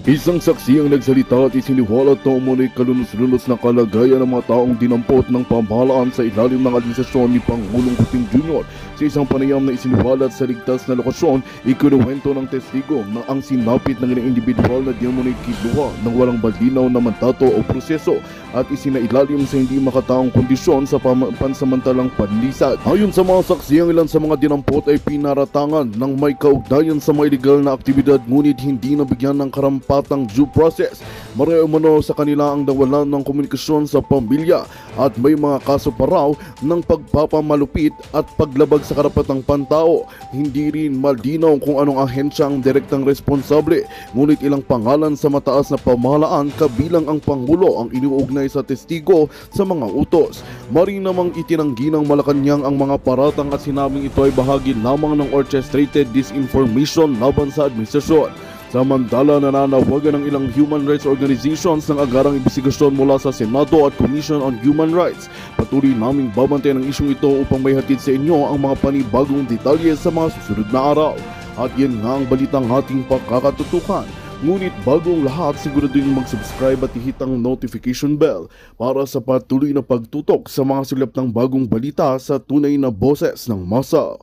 Isang saksi ang nagsalita at isiniwalat na umunoy kalunos-lunos na kalagayan ng mga taong dinampot ng pamahalaan sa ilalim ng administrasyon ni Pangulong Kuting Jr. Sa isang panayam na isiniwalat sa ligtas na lokasyon, ikinuwento ng testigo na ang sinapit ng ilang individual na di umunoy kiluha ng walang balinaw na mandato o proseso at isinailalim sa hindi makataong kondisyon sa pansamantalang panlisad. Ayon sa mga saksi, ang ilan sa mga dinampot ay pinaratangan ng may kaugnayan sa mga illegal na aktibidad ngunit hindi nabigyan ng karampatang due process. Maray umano sa kanila ang nawalan ng komunikasyon sa pamilya at may mga kaso pa raw ng pagpapamalupit at paglabag sa karapatang pantao. Hindi rin malinaw kung anong ahensya ang direktang responsable, ngunit ilang pangalan sa mataas na pamahalaan kabilang ang Pangulo ang iniuugnay sa testigo sa mga utos. Mari namang itinanggi ng Malacanang ang mga paratang at sinabing ito ay bahagi lamang ng orchestrated disinformation laban sa administrasyon. Samantala, nananawagan ng ilang human rights organizations ng agarang investigasyon mula sa Senado at Commission on Human Rights. Patuloy naming babantayan ang isyong ito upang may hatid sa inyo ang mga panibagong detalye sa mga susunod na araw. At yan nga ang balitang ating pakakatutukan. Ngunit bagong lahat, siguraduhin mag-subscribe at ihit ang notification bell para sa patuloy na pagtutok sa mga sulap ng bagong balita sa tunay na boses ng masa.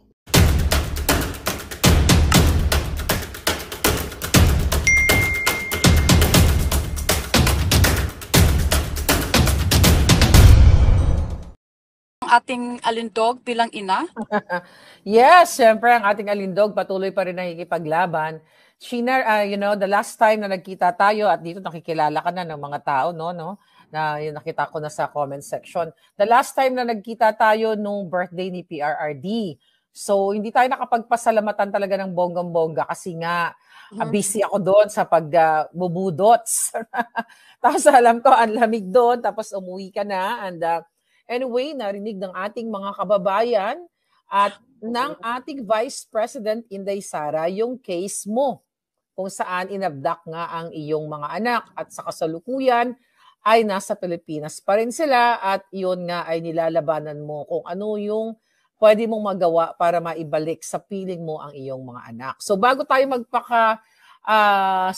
Ating alindog bilang ina? Yes, syempre ang ating alindog patuloy pa rin nakikipaglaban. Sheena, the last time na nagkita tayo at dito nakikilala ka na ng mga tao, no? Na yun, nakita ko na sa comment section. The last time na nagkita tayo nung birthday ni PRRD. So, hindi tayo nakapagpasalamatan talaga ng bonggang-bongga kasi nga busy ako doon sa pagbubudots. Tapos alam ko, ang lamig doon. Tapos umuwi ka na and anyway, narinig ng ating mga kababayan at ng ating Vice President Inday Sara yung case mo kung saan inabdak nga ang iyong mga anak at sa kasalukuyan ay nasa Pilipinas pa rin sila at yun nga ay nilalabanan mo kung ano yung pwede mong magawa para maibalik sa piling mo ang iyong mga anak. So bago tayo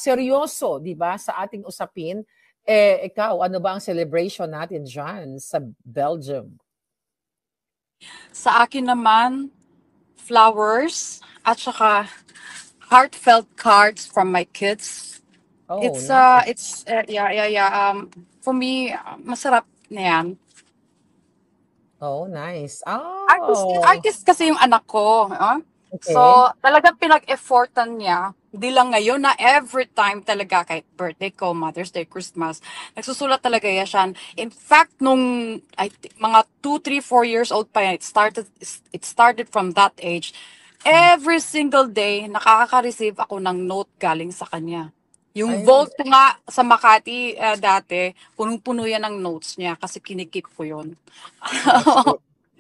seryoso, di ba, sa ating usapin, ikaw, ano ba ang celebration natin dyan sa Belgium? Sa akin naman, flowers at saka heartfelt cards from my kids. Oh, It's nice. for me, masarap na yan. Oh, nice. Artist kasi yung anak ko. Okay. So, talagang pinag-effortan niya. Hindi lang ngayon na every time talaga kahit birthday ko, Mother's Day, Christmas, nagsusulat talaga siya. In fact, nung mga 2, 3, 4 years old pa yan, it started from that age. Every single day, nakaka-receive ako ng note galing sa kanya. Yung vault ko nga sa Makati dati, punong-puno yan ng notes niya kasi kinikip ko yun.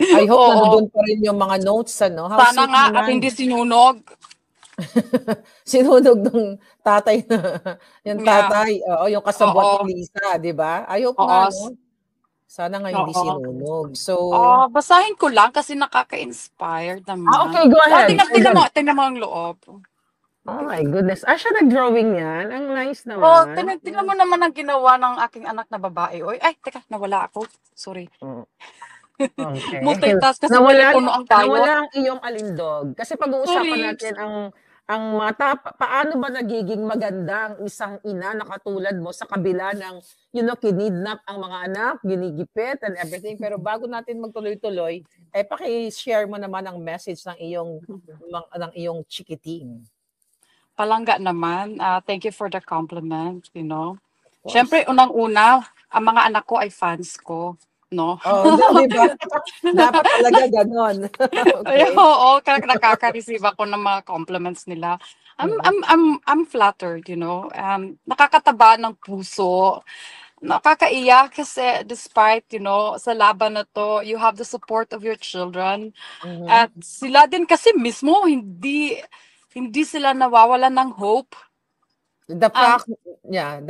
I hope nandun pa rin yung mga notes, ano? Sana nga at hindi sinunog. Sinunog ng tatay na, yung tatay, yung kasabwat ni Lisa, di ba? I hope nga, no? Sana nga hindi sinunog. So, basahin ko lang kasi nakaka-inspire naman. Okay, go ahead. Tingnan mo ang loob. Oh my goodness. Siya nag-drawing yan. Ang nice naman. Tingnan mo naman ang ginawa ng aking anak na babae. Teka, nawala ako. Sorry. Okay. Multitask kasi nawala ang iyong alindog. Kasi pag-uusapan natin ang mata, paano ba nagiging maganda ang isang ina na katulad mo sa kabila ng, kinidnap ang mga anak, ginigipit and everything. Pero bago natin magtuloy-tuloy, paki-share mo naman ang message ng iyong chikiting. Palangga naman. Thank you for the compliment, Siyempre, unang-una, ang mga anak ko ay fans ko. No? Diba? Dapat talaga ganon. Okay. Nakaka-receive ako ng mga compliments nila. I'm flattered, nakakataba ng puso. Nakakaiyak kasi despite, sa laban na to, you have the support of your children. At sila din kasi mismo, hindi sila nawawalan ng hope. The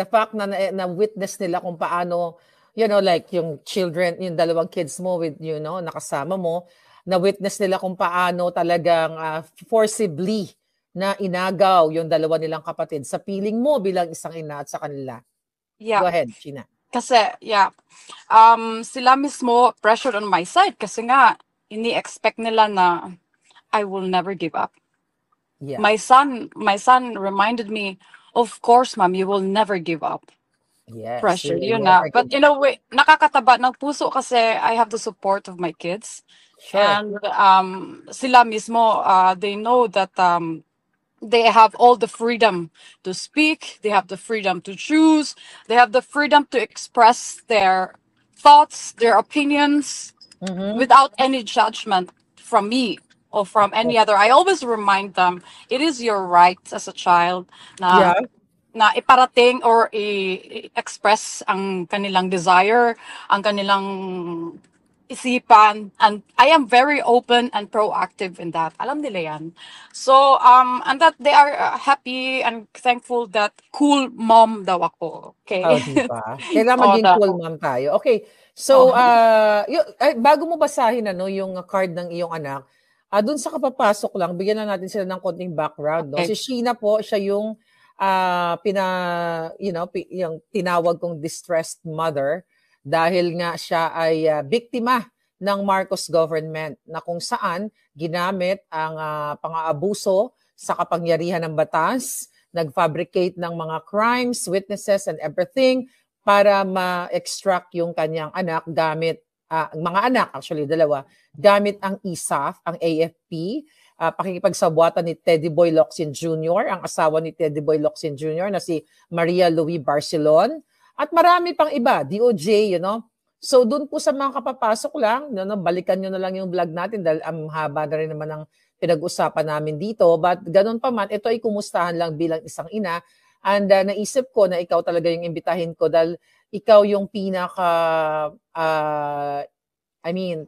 fact na witness nila kung paano, like yung children, yung dalawang kids mo with, nakasama mo, na witness nila kung paano talagang forcibly na inagaw yung dalawa nilang kapatid sa piling mo bilang isang ina at sa kanila? Yeah. Go ahead, Sheena. Kasi, yeah, sila mismo pressured on my side kasi nga, ini-expect nila na I will never give up. Yeah. My son reminded me, of course, mom, you will never give up. Yes. Pressure, You will yun na. never But give in a way, nakakataba ng puso kasi I have the support of my kids. Sure. And sila mismo, they know that they have all the freedom to speak, they have the freedom to choose, they have the freedom to express their thoughts, their opinions Mhm. without any judgment from me or from any other. I always remind them it is your right as a child Yeah. na iparating or i-express ang kanilang desire, ang kanilang isipan, and I am very open and proactive in that. Alam nila yan. So, and that they are happy and thankful that cool mom daw ako. Okay? Oh, di ba? Kailangan Oh, maging cool mom tayo. Okay. So, Oh. bago mo basahin yung card ng iyong anak, dun sa kapapasok lang, bigyan na natin sila ng konting background, no? Okay. Si Sheena po, siya yung yung tinawag kong distressed mother dahil nga siya ay biktima ng Marcos government na kung saan ginamit ang pang-aabuso sa kapangyarihan ng batas, nag-fabricate ng mga crimes, witnesses, and everything para ma-extract yung kanyang anak gamit, mga anak, actually, dalawa, gamit ang ISAF, ang AFP, pakikipagsabwatan ni Teddy Boy Locsin Jr., ang asawa ni Teddy Boy Locsin Jr. na si Maria Louie Barcelon, at marami pang iba, DOJ, So, doon po sa mga kapapasok lang, balikan nyo na lang yung vlog natin dahil ang haba na rin naman ng pinag-usapan namin dito. But ganun pa man, ito ay kumustahan lang bilang isang ina. And naisip ko na ikaw talaga yung imbitahin ko dahil ikaw yung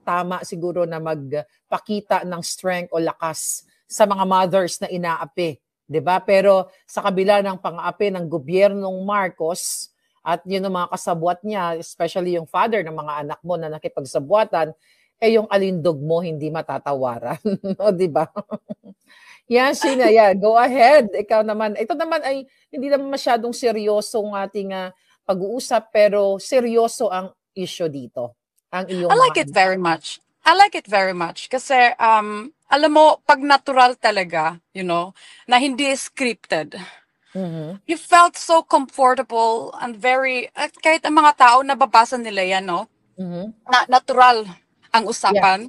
tama siguro na magpakita ng strength o lakas sa mga mothers na inaapi. 'Di ba? Pero sa kabila ng pang-aapi ng gobyernong Marcos at yun ang mga kasabwat niya, especially yung father ng mga anak mo na nakipagsabwatan, yung alindog mo hindi matatawaran. No, 'di ba? Yan, Sheena, go ahead. Ikaw naman. Ito naman ay hindi naman masyadong seryoso ng ating pag-uusap, pero seryoso ang issue dito. Ang iyong I like it very much. I like it very much kasi alam mo pag natural talaga, na hindi scripted. Mhm. You felt so comfortable and very kahit ang mga tao nababasa nila yan, no? Mhm. Na natural ang usapan.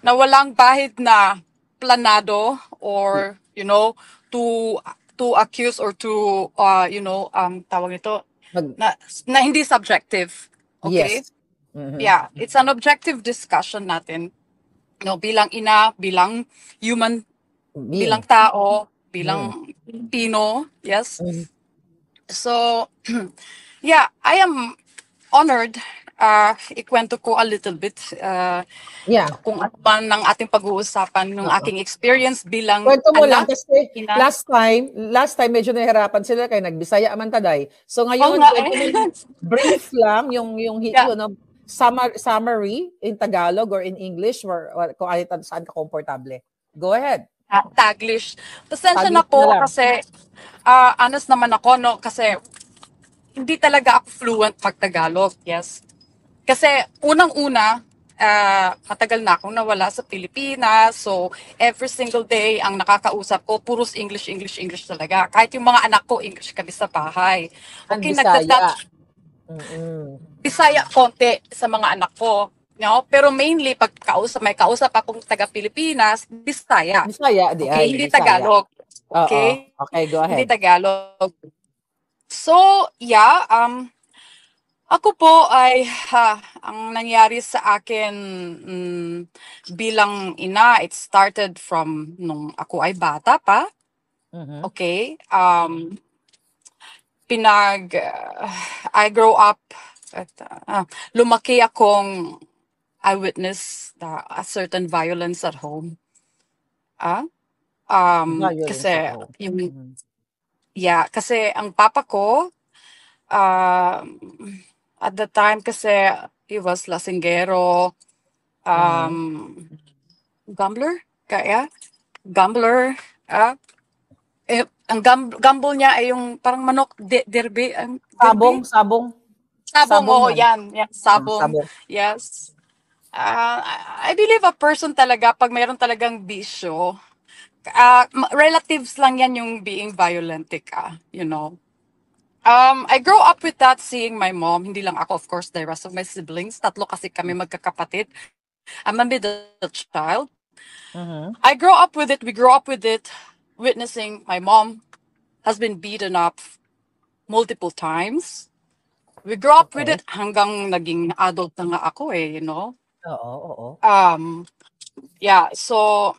Na walang bahid na planado or to accuse or to tawag nito na hindi subjective. Okay? Yes. Mhm. Yeah, it's an objective discussion natin. Bilang ina, bilang human, bilang tao, bilang Pilipino, yes. Mhm. So, yeah, I am honored. Ikwento ko a little bit kung ano man ng ating pag-uusapan ng aking experience bilang Kwento mo lang anak, kasi ina. last time medyo nahihirapan sila kaya nagbisaya man taday. So ngayon, brief lang yung summary in Tagalog or in English or kung saan ka komportable. Go ahead. Taglish. Pasensya na Taglish po na lang. kasi honest naman ako, no? Kasi hindi talaga ako fluent mag-Tagalog, yes. Kasi unang-una, matagal na akong nawala sa Pilipinas. So, every single day, ang nakakausap ko, puros English, English, English talaga. Kahit yung mga anak ko, English kami sa bahay. Okay, nagtatouch. Bisaya konti sa mga anak ko. Pero mainly, pag may kausap akong taga-Pilipinas, Bisaya. Bisaya, okay, hindi Tagalog. Okay? Okay, go ahead. Hindi Tagalog. So, yeah, ako po ay, ang nangyari sa akin bilang ina, it started from nung ako ay bata pa. Okay? I grow up, lumaki akong I witnessed a certain violence at home. Kasi, kasi ang papa ko, at the time kasi he was lasinggero, gambler, Ang gamble niya ay yung parang manok, derby, Sabong, derby? sabong. Sabong, Sabong oo, yan. yan, sabong, Sabong. yes. I believe a person talaga, pag mayroon talagang bisyo, relatives lang yan yung being violent ka, you know. I grew up with that, seeing my mom, hindi lang ako, of course, the rest of my siblings. Tatlo kasi kami magkakapatid. I'm a middle child. Mhm. I grew up with it, we grew up with it, witnessing my mom has been beaten up multiple times. We grew up with Okay. it hanggang naging adult na nga ako you know. Oo, oo. Yeah, so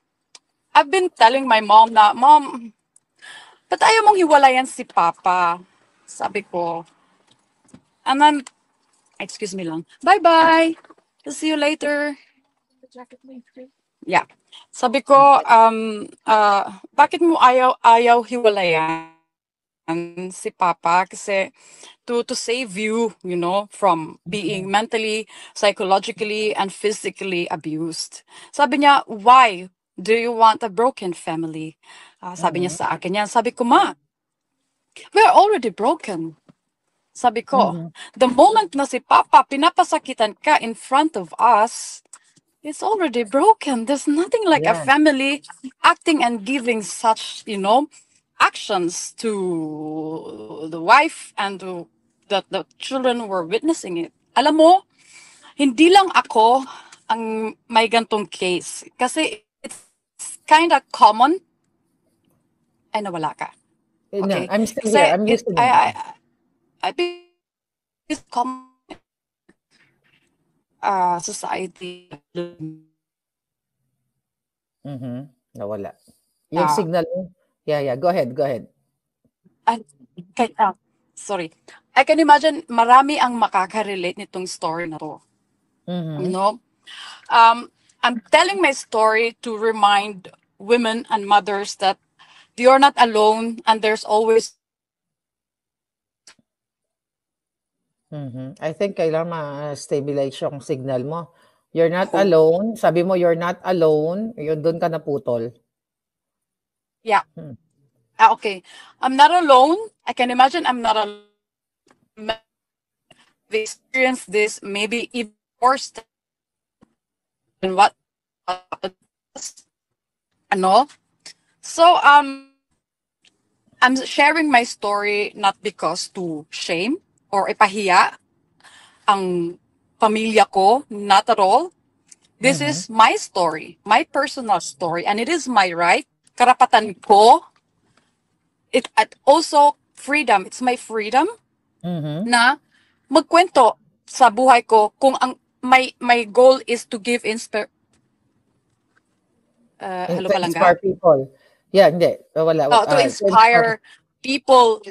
I've been telling my mom na, Mom, ba't ayaw mong hiwalayan si Papa? Sabi ko. And then, excuse me lang. Bye-bye. See you later. Yeah. Sabi ko, bakit mo ayaw hiwalayan si Papa? Kasi to save you, you know, from being Mhm. mentally, psychologically, and physically abused. Sabi niya, why do you want a broken family? Sabi niya Mhm. sa akin yan. Sabi ko, Ma, we're already broken. Sabi ko, Mhm. the moment na si Papa pinapasakitan ka in front of us, it's already broken. There's nothing like a Yan. family acting and giving such, you know, actions to the wife and to the children who were witnessing it. Alam mo, hindi lang ako ang may gantong case. Kasi it's kind of common. Ay, nawala ka. No, Okay. I'm still here. Kasi I'm listening. I think it's common society Mhm. Nawala. Yung na signal mo. Yeah, yeah. Go ahead, go ahead. Ay, sorry. I can imagine marami ang makaka-relate nitong story na to. You Mhm. know? I'm telling my story to remind women and mothers that you're not alone and there's always Mhm. I think kailangan ma-stabilize yung signal mo. You're not hope. alone. Sabi mo, you're not alone. Yun, doon ka naputol. Yeah. Hmm. Okay. I'm not alone. I can imagine I'm not alone. We experienced this maybe even worse than what ano. So I'm sharing my story not because to shame or ipahiya ang pamilya ko, not at all. This Mhm. is my story, my personal story, and it is my right. Karapatan ko. It at also freedom. It's my freedom Mhm. na magkwento sa buhay ko kung ang my goal is to give hello To palangga. inspire people. Yeah, hindi. Wala. To To inspire. inspire people.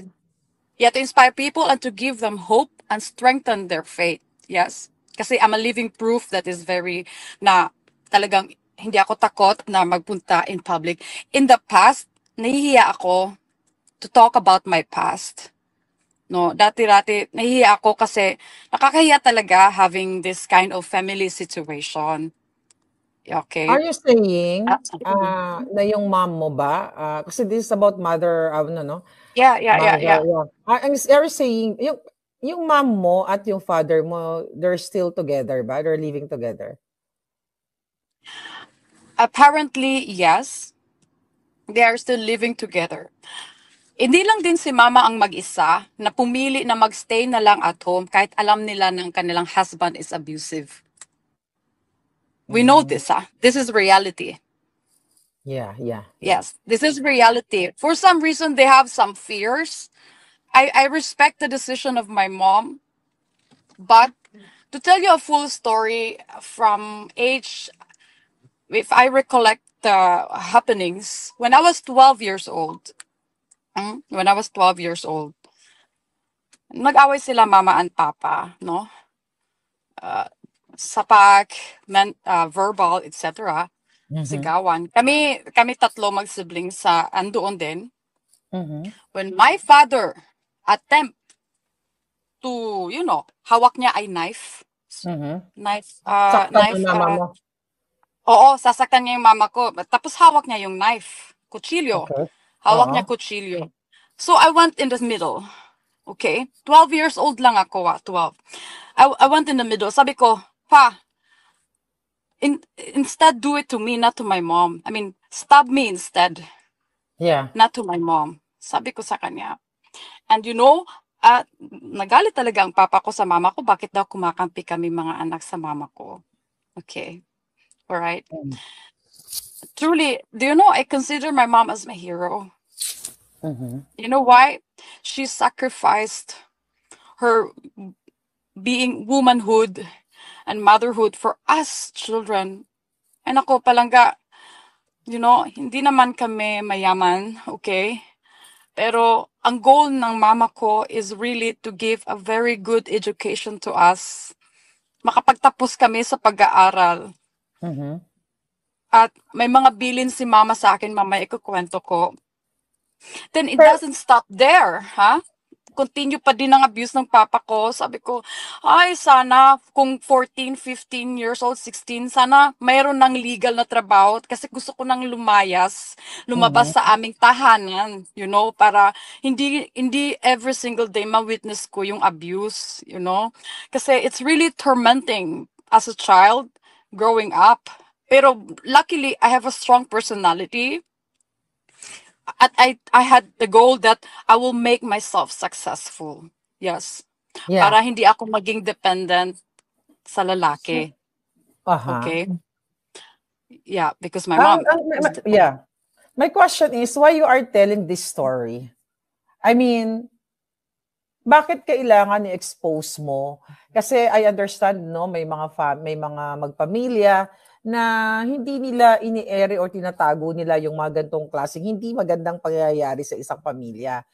Yeah, to inspire people and to give them hope and strengthen their faith. Yes. Kasi I'm a living proof that is very na talagang hindi ako takot na magpunta in public. In the past, nahihiya ako to talk about my past. No, dati-dati nahihiya ako kasi nakakahiya talaga having this kind of family situation. Are Okay. you saying, Ah, na yung mom mo ba, kasi this is about mother, ano 'no, yeah, yeah, yeah, mother, yeah. yeah. Are you saying yung mom mo at yung father mo, they're still together ba? They're living together? Apparently, yes. They are still living together. Hindi lang din si mama ang mag-isa na pumili na magstay na lang at home kahit alam nila ng kanilang husband is abusive. We know Hmm, this, ah. This is reality. yeah, yeah, yeah. Yes, this is reality. For some reason, they have some fears. I respect the decision of my mom, but to tell you a full story from age, if I recollect the happenings, when I was 12 years old, when I was 12 years old, nag-away sila mama and papa, no? Sapak, verbal, etc. Mhm, Sigawan. Kami tatlo mag-siblings sa andoon din. mhm, When my father attempt to, you know, hawak niya ay knife. mhm. Knife, Saktan yung mama mo? oo, sasaktan niya yung mama ko. Tapos hawak niya yung knife, kutsilyo. Okay. Hawak Oo. niya kutsilyo. So I went in the middle. Okay? 12 years old lang ako, 12. I went in the middle. Sabi ko, pa, instead do it to me, not to my mom. I mean, stab me instead, Yeah. not to my mom. Sabi ko sa kanya. And nagalit talaga ang papa ko sa mama ko. Bakit daw kumakampi kami mga anak sa mama ko? Okay. Alright. Mm. Truly, do you know, I consider my mom as my hero. Mhm. You know why? She sacrificed her being womanhood and motherhood for us children. And ako palangga, hindi naman kami mayaman, okay? Pero ang goal ng mama ko is really to give a very good education to us. Makapagtapos kami sa pag-aaral. Mhm. At may mga bilin si mama sa akin, mamaya ikukwento ko. Then it Pero, doesn't stop there, ha? Continue pa din ang abuse ng papa ko. Sabi ko, ay sana kung 14, 15 years old, 16, sana mayroon ng legal na trabaho kasi gusto ko nang lumabas mhm. sa aming tahanan, para hindi every single day ma-witness ko yung abuse. Kasi it's really tormenting as a child growing up. Pero luckily, I have a strong personality. At I had the goal that I will make myself successful. Yes. Yeah. Para hindi ako maging dependent sa So, lalaki. aha. Okay? Yeah, because my mom is Yeah. My question is, why you are telling this story? I mean, bakit kailangan i-expose mo? Kasi I understand, no, may mga magpamilya na hindi nila ini-ere or tinatago nila yung mga gantong klaseng hindi magandang pangyayari sa isang pamilya.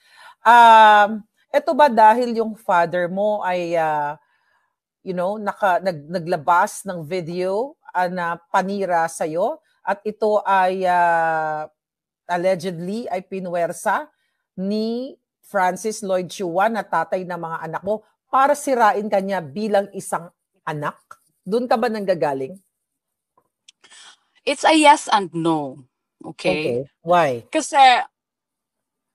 Eto ba dahil yung father mo ay naglabas ng video na panira sa at ito ay allegedly ay pinwersa ni Francis Lloyd Chua na tatay ng mga anak mo para sirain kanya bilang isang anak? Doon ka ba nanggagaling? it's a yes and no. Okay? Okay. Why? Kasi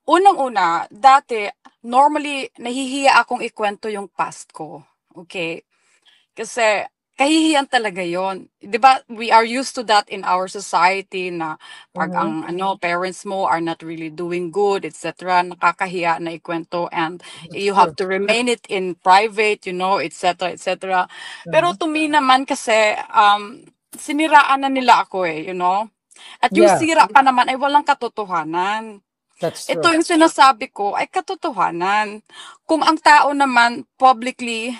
unang-una, dati normally nahihiya akong ikwento yung past ko. Okay? Kasi kahihiyan talaga yon. 'Di ba? We are used to that in our society na pag Mhm. ang parents mo are not really doing good, etc. Nakakahiya na ikwento and That's you have true. to remain it in private, etc. etc. Pero Mhm. to me naman kasi siniraan na nila ako At yung Yeah, sira pa naman ay walang katotohanan. that's Ito true. yung sinasabi ko ay katotohanan. Kung ang tao naman publicly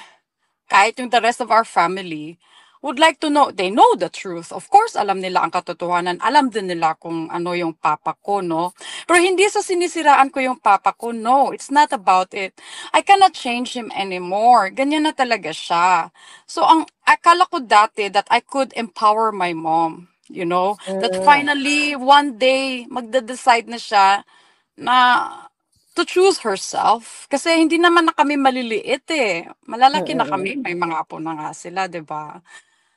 kahit yung the rest of our family, would like to know, they know the truth. Of course, alam nila ang katotohanan. Alam din nila kung ano yung papa ko, no? Pero hindi sa sinisiraan ko yung papa ko, no. It's not about it. I cannot change him anymore. Ganyan na talaga siya. So, akala ko dati that I could empower my mom. That Mm. finally, one day, magda-decide na siya na to choose herself. Kasi hindi naman na kami maliliit eh. Malalaki na Mm-mm. kami, may mga apo na nga sila, 'di ba?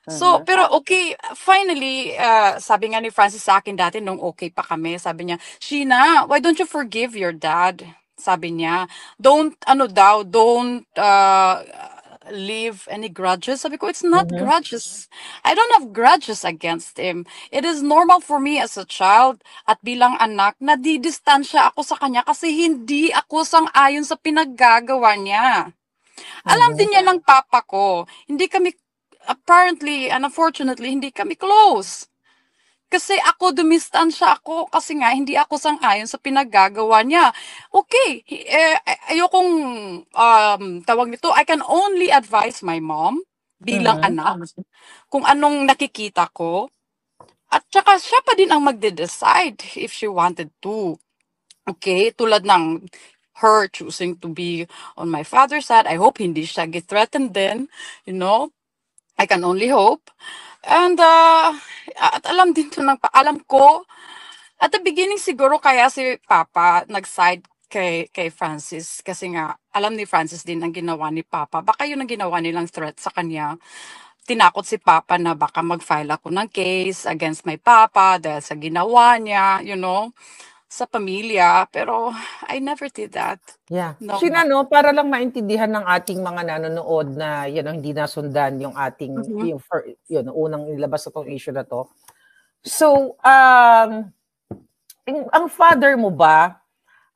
So, Mhm. pero okay, finally, sabi nga ni Francis sa akin dati nung okay pa kami, sabi niya, Sheena, why don't you forgive your dad? Sabi niya, don't leave any grudges. Sabi ko, it's not Mhm. grudges. I don't have grudges against him. It is normal for me as a child at bilang anak na didistansya ako sa kanya kasi hindi ako sang-ayon sa pinaggagawa niya. Alam Mhm. din niya ng papa ko. Hindi kami, apparently and unfortunately, hindi kami close. Kasi ako, dumistansya ako kasi nga hindi ako sang-ayon sa pinaggagawa niya. Okay, ayokong tawag nito, I can only advise my mom bilang Mhm. anak kung anong nakikita ko. At saka siya pa din ang magde-decide if she wanted to. Okay, tulad ng her choosing to be on my father's side. I hope hindi siya get-threatened din, you know. I can only hope. And at alam din to alam ko at the beginning siguro kaya si Papa nag-side kay Francis kasi nga alam ni Francis din ang ginawa ni Papa. Baka yun ang ginawa nilang threat sa kanya. Tinakot si Papa na baka mag-file ako ng case against my Papa dahil sa ginawa niya. sa pamilya. Pero I never did that. Yeah. No. Sheena, no, para lang maintindihan ng ating mga nanonood na hindi nasundan yung ating Mhm. unang nilabas na tong issue na to. So, ang father mo ba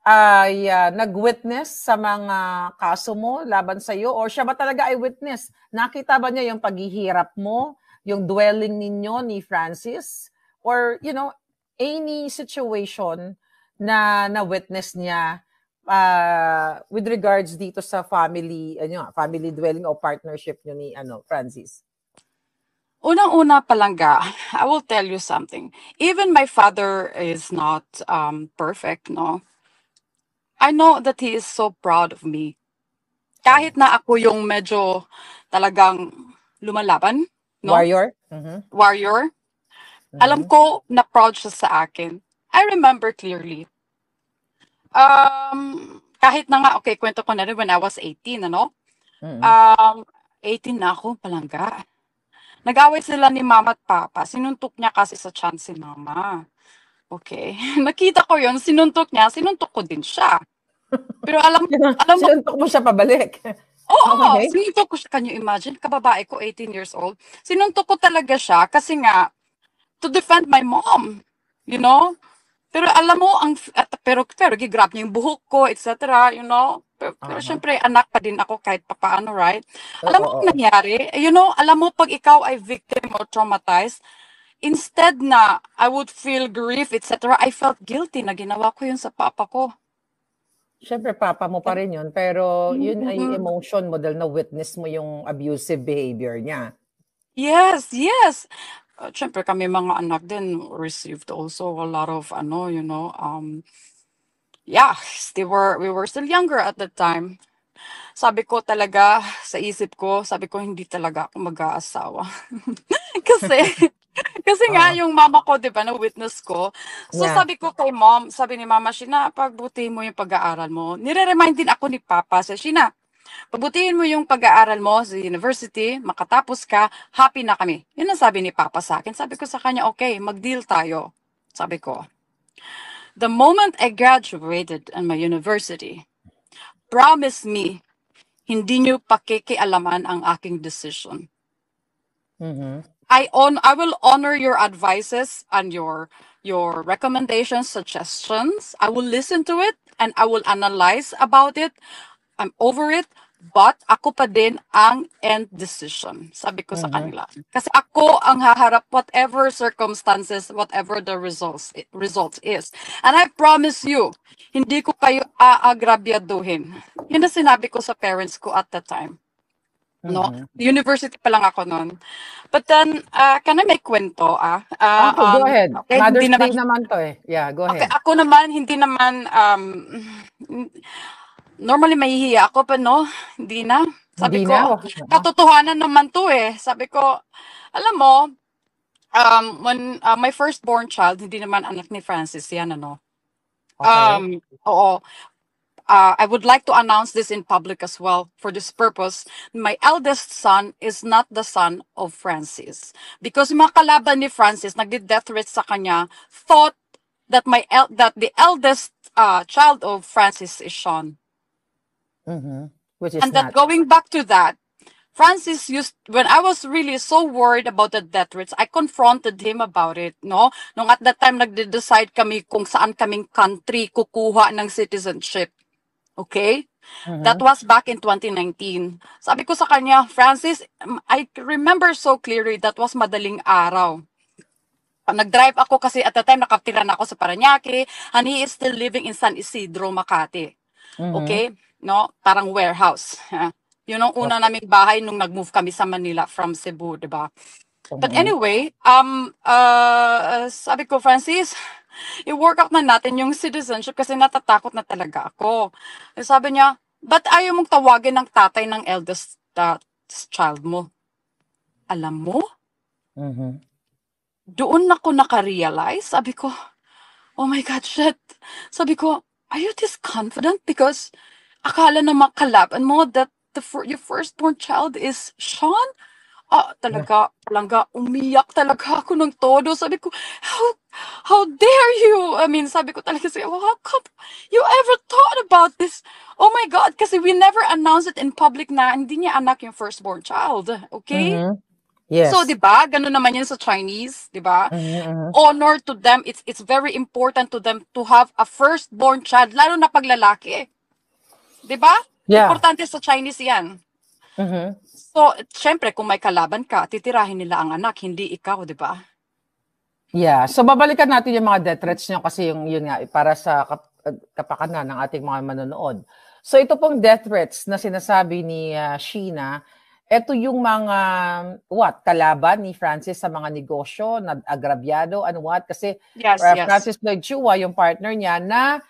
ay nag-witness sa mga kaso mo laban sa iyo or siya ba talaga ay witness? Nakita ba niya yung paghihirap mo, yung dwelling ninyo ni Francis or any situation na witness niya with regards dito sa family dwelling o partnership niyo ni Francis? Unang-una palangga, I will tell you something. Even my father is not perfect, no? I know that he is so proud of me. Kahit na ako yung medyo talagang lumalaban, no? Warrior? Mhm. Warrior. Alam Mhm. ko na proud siya sa akin. I remember clearly. Kahit na nga, okay, kwento ko na rin when I was 18, ano? Mhm. 18 na ako, palangga. Nag-away sila ni mama at papa. Sinuntok niya kasi sa tiyan si mama. Okay. Nakita ko yon, sinuntok niya, sinuntok ko din siya. Pero alam mo, Sinuntok mo siya pabalik. oo, Okay. sinuntok ko siya. Can you imagine? Kababae ko, 18 years old. Sinuntok ko talaga siya kasi nga, to defend my mom. You know? Pero alam mo, pero gigrab niya yung buhok ko, etc. You know? Pero Uh-huh. syempre, anak pa din ako kahit papaano, right? Oo, Alam mo oo. ang nangyari? Alam mo, pag ikaw ay victim or traumatized, instead na I would feel grief, etc., I felt guilty na ginawa ko yun sa papa ko. Siyempre, papa mo pa rin yun, pero yun ay Mm-mm. emotion mo dahil na-witness mo yung abusive behavior niya. Yes, yes. Syempre kami mga anak din received also a lot of yeah, we were still younger at that time. Sabi ko talaga sa isip ko, sabi ko hindi talaga ako mag-aasawa. kasi kasi nga Oo. yung mama ko, 'di ba, na witness ko. So Yeah. sabi ko kay mom, sabi ni mama, Shina, pagbutihin mo yung pag-aaral mo. Nire-remind din ako ni papa sa Shina, pagbutihin mo yung pag-aaral mo sa university, makatapos ka, happy na kami. Yun ang sabi ni papa sa akin. Sabi ko sa kanya, okay, mag-deal tayo. Sabi ko. The moment I graduated in my university, promise me, hindi nyo pakikialaman ang aking decision. Mhm. I will honor your advices and your recommendations, suggestions. I will listen to it and I will analyze about it. I'm over it, but ako pa din ang end decision, sabi ko sa Mhm. kanila. Kasi ako ang haharap whatever circumstances, whatever the results is. And I promise you, hindi ko kayo aagrabyaduhin. Yun na sinabi ko sa parents ko at the time. No, Mhm. university pa lang ako noon. But then, can I make kwento? Okay, go ahead. Hindi Mother's naman, Day naman to eh. Yeah, go okay, ahead. ako naman, hindi naman, normally mahihiya ako, pa no, hindi na. Hindi Sabi na? ko, Ah, katotohanan naman to eh. Sabi ko, alam mo, when my firstborn child, hindi naman anak ni Francis yan, ano. okay. Oo. I would like to announce this in public as well for this purpose. My eldest son is not the son of Francis. Because yung mga kalaban ni Francis, nagdi-death threat sa kanya, thought that that the eldest child of Francis is Sean. Mhm. Which is And that not. going back to that, Francis used, when I was really so worried about the death threats, I confronted him about it, no? Nung at that time, nagde-decide kami kung saan kaming country kukuha ng citizenship. Okay? That Mhm. was back in 2019. Sabi ko sa kanya, Francis, I remember so clearly that was madaling araw. Nag-drive ako kasi at the time nakatira na ako sa Parañaque and he is still living in San Isidro, Makati. Mhm. Okay? No? Parang warehouse. Yun ang una Okay. naming bahay nung nag-move kami sa Manila from Cebu, di ba? But Mhm. anyway, sabi ko, Francis, i-work out na natin yung citizenship kasi natatakot na talaga ako. Sabi niya, ba't ayaw mong tawagin ng tatay ng eldest child mo? Alam mo, Mhm. doon ako naka-realize. Sabi ko, oh my God, shit. Sabi ko, are you this confident? Because akala na makalaban mo that your firstborn child is Sean? talaga umiyak talaga ako ng todo. Sabi ko, how dare you? I mean, sabi ko talaga sa'yo, how come you ever thought about this? Oh my God, kasi we never announced it in public na hindi niya anak yung firstborn child. Okay? Mhm. Yes. So, di ba? Ganun naman yan sa Chinese, di ba? Honor to them. It's very important to them to have a firstborn child, lalo na pag lalaki. Di ba? Yeah. Importante sa Chinese yan. So, syempre, kung may kalaban ka, titirahin nila ang anak, hindi ikaw, di ba? Yeah. So, babalikan natin yung mga death threats nyo kasi yun nga, para sa kapakanan ng ating mga manonood. So, ito pong death threats na sinasabi ni Sheena, ito yung mga, kalaban ni Francis sa mga negosyo, agrabyado, kasi Yes. Francis Lloyd Chua, yung partner niya, na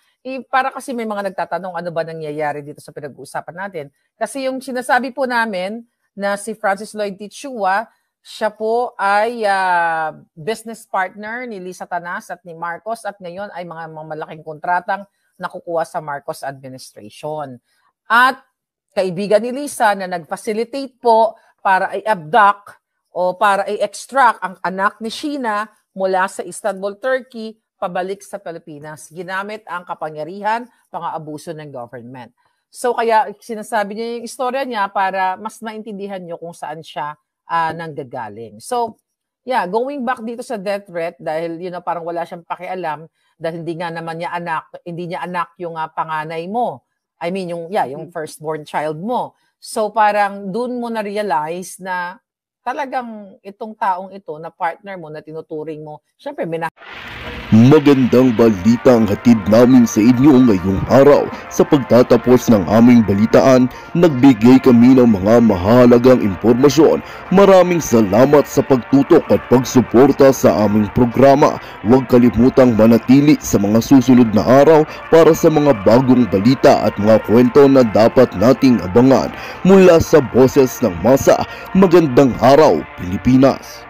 para kasi may mga nagtatanong ano ba nangyayari dito sa pinag-uusapan natin. Kasi yung sinasabi po namin na si Francis Lloyd Chua, siya po ay business partner ni Lisa Tanas at ni Marcos at ngayon ay mga malaking kontratang nakukuha sa Marcos administration. At kaibigan ni Lisa na nag-facilitate po para i-abduct o para i-extract ang anak ni Sheena mula sa Istanbul, Turkey, pabalik sa Pilipinas. Ginamit ang kapangyarihan, pang-aabuso ng government. So kaya sinasabi niya yung istorya niya para mas maintindihan niyo kung saan siya nanggagaling. So, going back dito sa death threat dahil parang wala siyang pakialam dahil hindi niya anak yung panganay mo. I mean yung firstborn child mo. So parang doon mo na realize na talagang itong taong ito na partner mo na tinuturing mo, syempre Magandang balita ang hatid namin sa inyo ngayong araw. Sa pagtatapos ng aming balitaan, nagbigay kami ng mga mahalagang impormasyon. Maraming salamat sa pagtutok at pagsuporta sa aming programa. Huwag kalimutang manatili sa mga susunod na araw para sa mga bagong balita at mga kwento na dapat nating abangan. Mula sa Boses ng Masa, magandang araw Pilipinas!